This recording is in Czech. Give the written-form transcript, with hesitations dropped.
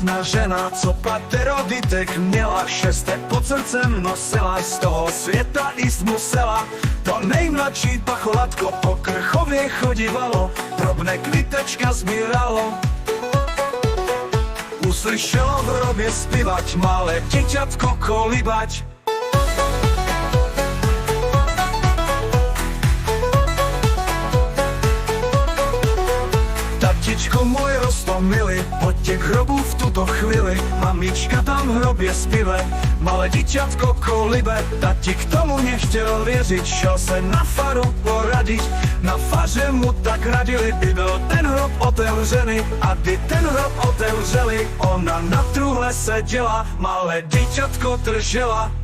smutná žena, co patero dytek měla, šestek pod srdcem nosila, z toho světa jíst musela. To nejmladší pacholatko po Krchově chodívalo, drobné kvitečka sbíralo. Uslyšelo v hrobě zpívať, malé děťatko kolíbať. Tatičko můj roztomilý, od těch hrobů v tuto chvíli, mamička tam v hrobě zpíve, malé děťatko kolíbe. Tati k tomu nechtěl věřit, šel se na faru poradit, na faře mu tak radili, by byl ten hrob otevřený. A kdy ten hrob otevřeli, ona na truhle seděla, malé děťatko držela.